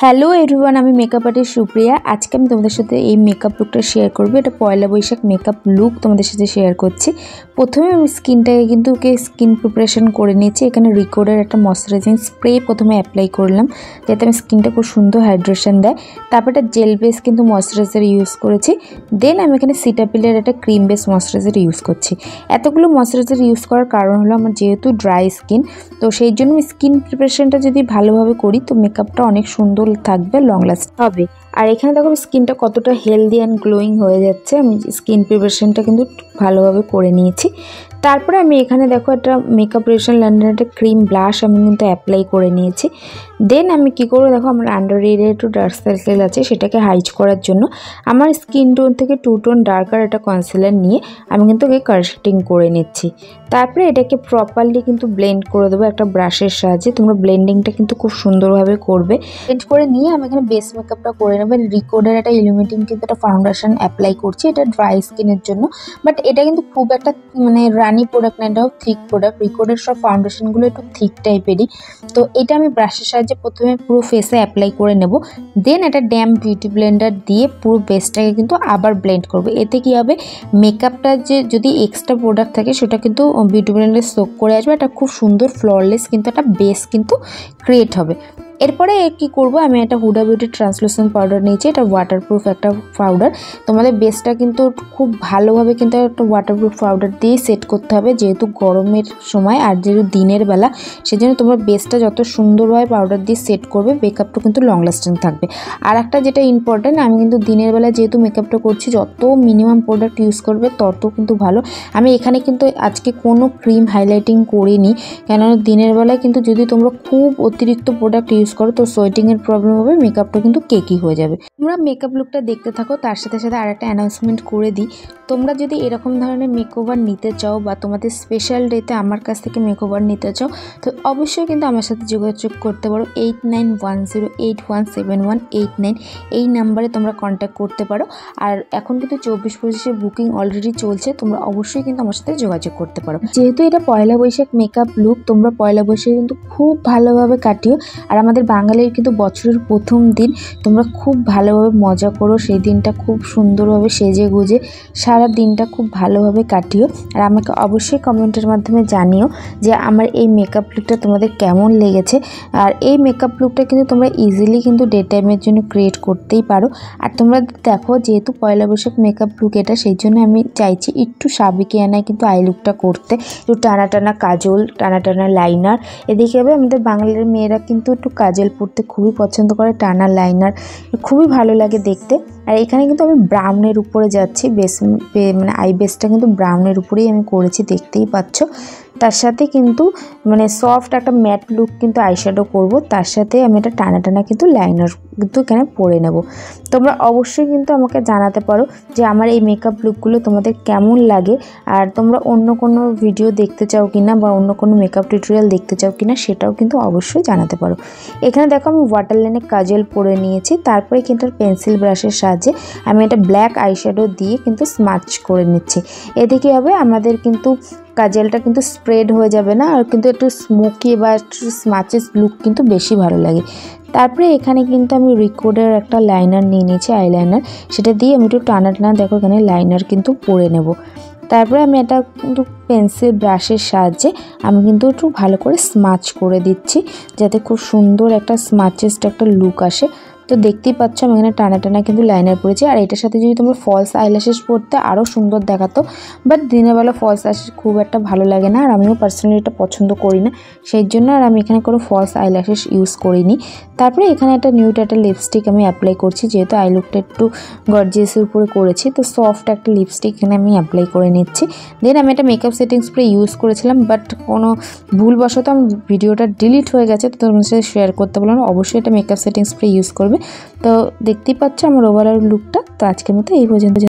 Hello everyone, আমি makeup artist Supriya. আজকে আমি তোমাদের সাথে এই মেকআপ লুকটা শেয়ার করবো। এটা পয়লা বৈশাখ মেকআপ লুক তোমাদের সাথে শেয়ার করছি। প্রথমে আমি স্কিনটাকে কিন্তু স্কিন প্রিপারেশন করে নিয়েছি। এখানে রিকোডার একটা ময়শ্চারাইজিং স্প্রে প্রথমে অ্যাপ্লাই করলাম, যাতে আমি স্কিনটা খুব সুন্দর হাইড্রেশন দেয়। তারপর একটা জেল বেস কিন্তু ময়শ্চারাইজার ইউজ করেছি। দেন আমি এখানে সিটাপিলের একটা ক্রিম বেস ময়শ্চারাইজার ইউজ করছি। এতগুলো ময়শ্চারাইজার ইউজ করার কারণ হলো আমার যেহেতু ড্রাই স্কিন, তো সেই জন্য স্কিন প্রিপারেশনটা যদি ভালোভাবে করি তো মেকআপটা অনেক সুন্দর থাকবে, লং লাস্ট হবে। আর এখানে দেখো স্কিনটা কতটা হেলদি অ্যান্ড গ্লোয়িং হয়ে যাচ্ছে। আমি স্কিন প্রিপারেশনটা কিন্তু ভালোভাবে করে নিয়েছি। তারপরে আমি এখানে দেখো একটা মেকআপ রেশন লন্ডনের একটা ক্রিম ব্লাশ আমি কিন্তু অ্যাপ্লাই করে নিয়েছি। দেন আমি কী করবো, দেখো আমার আন্ডার এরিয়া একটু ডার্ক সার্কেল আছে, সেটাকে হাইড করার জন্য আমার স্কিন টোন থেকে 2 টোন ডার্কার একটা কনসিলার নিয়ে আমি কিন্তু কারেক্টিং করে নিচ্ছি। তারপরে এটাকে প্রপারলি কিন্তু ব্লেন্ড করে দেবো একটা ব্রাশের সাহায্যে। তোমরা ব্লেন্ডিংটা কিন্তু খুব সুন্দরভাবে করবে। ব্লেন্ড করে নিয়ে আমি এখানে বেস মেকআপটা করে নেবো। রিকোডার একটা ইলুমিনেটিং কিন্তু একটা ফাউন্ডেশন অ্যাপ্লাই করছি, এটা ড্রাই স্কিনের জন্য। বাট এটা কিন্তু খুব একটা রানি প্রোডাক্ট না, এটাও থিক প্রোডাক্ট। রিকোডের সব ফাউন্ডেশনগুলো একটু থিক টাইপেরই। তো এটা আমি ব্রাশের সাহায্যে প্রথমে পুরো ফেসে অ্যাপ্লাই করে নেব। দেন একটা ড্যাম বিউটি ব্লেন্ডার দিয়ে পুরো বেসটাকে কিন্তু আবার ব্লেন্ড করবো। এতে কী হবে, মেকআপটা যে যদি এক্সট্রা প্রোডাক্ট থাকে সেটা কিন্তু বিউটি ব্লেন্ডারে সোক করে আসবে। এটা খুব সুন্দর ফ্ললেস কিন্তু একটা বেস কিন্তু ক্রিয়েট হবে। এরপরে কী করবো, আমি একটা হুডা বিউটি ট্রান্সলুসেন্ট পাউডার নিয়েছি। এটা ওয়াটারপ্রুফ একটা পাউডার। তোমাদের বেসটা কিন্তু খুব ভালোভাবে কিন্তু একটা ওয়াটারপ্রুফ পাউডার দিয়ে সেট করতে হবে, যেহেতু গরমের সময় আর যেহেতু দিনের বেলা, সেজন্য তোমরা বেসটা যত সুন্দরভাবে পাউডার দিয়ে সেট করবে মেকআপটা কিন্তু লং লাস্টিং থাকবে। আর একটা যেটা ইম্পর্টেন্ট, আমি কিন্তু দিনের বেলা যেহেতু মেকআপটা করছি, যত মিনিমাম প্রোডাক্ট ইউজ করবে তত কিন্তু ভালো। আমি এখানে কিন্তু আজকে কোনো ক্রিম হাইলাইটিং করিনি, কেননা দিনের বেলায় কিন্তু যদি তোমরা খুব অতিরিক্ত প্রোডাক্ট ইউজ করো তো সোয়েটিংয়ের প্রবলেম হবে, মেকআপটা কিন্তু কেকি হয়ে যাবে। তোমরা মেকআপ লুকটা দেখতে থাকো। তার সাথে সাথে আর একটা অ্যানাউন্সমেন্ট করে দিই, তোমরা যদি এরকম ধরনের মেকওভার নিতে চাও বা তোমাদের স্পেশাল ডেতে আমার কাছ থেকে মেকওভার নিতে চাও তো অবশ্যই কিন্তু আমার সাথে যোগাযোগ করতে পারো। 8910817189 এই নাম্বারে তোমরা কন্ট্যাক্ট করতে পারো। আর এখন কিন্তু 24/25 বুকিং অলরেডি চলছে, তোমরা অবশ্যই কিন্তু আমার সাথে যোগাযোগ করতে পারো। যেহেতু এটা পয়লা বৈশাখ মেকআপ লুক, তোমরা পয়লা বৈশাখে কিন্তু খুব ভালোভাবে কাটিও। আর আমাদের বাঙালির কিন্তু বছরের প্রথম দিন, তোমরা খুব ভালোভাবে মজা করো। সেই দিনটা খুব সুন্দরভাবে সেজে গুজে সারা দিনটা খুব ভালোভাবে কাটিও। আর আমাকে অবশ্যই কমেন্টের মাধ্যমে জানিও যে আমার এই মেকআপ লুকটা তোমাদের কেমন লেগেছে। আর এই মেকআপ লুকটা কিন্তু তোমরা ইজিলি কিন্তু ডে টাইমের জন্য ক্রিয়েট করতেই পারো। আর তোমরা দেখো, যেহেতু পয়লা বৈশাখ মেকআপ লুক এটা, সেই জন্য আমি চাইছি একটু সাবেকিয়ানায় কিন্তু আই লুকটা করতে। একটু টানা টানা কাজল, টানা টানা লাইনার। এদিকে হবে আমাদের বাঙালির মেয়েরা কিন্তু একটু কাজল পরতে খুবই পছন্দ করে, টানা লাইনার খুবই ভালো লাগে দেখতে। আর এখানে কিন্তু আমি ব্রাউনের উপরে যাচ্ছি, আই বেসটা কিন্তু ব্রাউনের উপরেই আমি করেছি, দেখতেই পাচ্ছ। তার সাথে কিন্তু সফট একটা ম্যাট লুক কিন্তু আইশ্যাডো করব। তার সাথে আমি একটা টানা টানা কিন্তু লাইনার কিন্তু এখানে পরে নেব। তোমরা অবশ্যই কিন্তু আমাকে জানাতে পারো যে আমার এই মেকআপ লুকগুলো তোমাদের কেমন লাগে। আর তোমরা অন্য কোনো ভিডিও দেখতে চাও কিনা বা অন্য কোনো মেকআপ টিউটোরিয়াল দেখতে চাও কিনা সেটাও কিন্তু অবশ্যই জানাতে পারো। এখানে দেখো আমি ওয়াটার লাইনে কাজল পরে নিয়েছি। তারপরে কিন্তু পেন্সিল ব্রাশের সাহায্যে আমি একটা ব্ল্যাক আইশ্যাডো দিয়ে কিন্তু স্মাচ করে নিচ্ছি। এদিকে হবে আমাদের কিন্তু কাজলটা কিন্তু স্প্রেড হয়ে যাবে না, আর কিন্তু একটু স্মোকি বা একটু স্মাচেস লুক কিন্তু বেশি ভালো লাগে। তারপরে এখানে কিন্তু আমি রিকোডের একটা লাইনার নিয়ে নিয়েছি, আইলাইনার। সেটা দিয়ে আমি একটু টানা টানা দেখো এখানে লাইনার কিন্তু পরে নেব। তারপরে আমি এটা কিন্তু পেন্সিল ব্রাশের সাহায্যে আমি কিন্তু একটু ভালো করে স্মাচ করে দিচ্ছি, যাতে খুব সুন্দর একটা স্মাচেস্ট একটা লুক আসে। তো দেখতেই পাচ্ছ আমি এখানে টানা টানা কিন্তু লাইনার পরেছি। আর এটার সাথে যদি তোমরা ফলস আইল্যাশেস পরতে আরও সুন্দর দেখাতো, বাট দিনের বেলা ফলস আইল্যাশেস খুব একটা ভালো লাগে না, আর আমিও পার্সোনালি এটা পছন্দ করি না, সেই জন্য আর আমি এখানে কোনো ফলস আইল্যাশেস ইউজ করিনি। তারপরে এখানে একটা নিউড একটা লিপস্টিক আমি অ্যাপ্লাই করছি, যেহেতু আই লুকটা একটু গর্জিয়াসের উপরে করেছি, তো সফট একটা লিপস্টিক এখানে আমি অ্যাপ্লাই করে নিচ্ছি। দেন আমি একটা মেকআপ সেটিং স্প্রে ইউজ করেছিলাম, বাট কোনো ভুলবশত আমার ভিডিওটা ডিলিট হয়ে গেছে, তো তোমাদের সাথে শেয়ার করতে বললাম। অবশ্যই এটা মেকআপ সেটিং স্প্রে ইউজ করবে। তো দেখতেই পাচ্ছ আমার ওভারঅল লুকটা। তো আজকের মতো এই পর্যন্ত।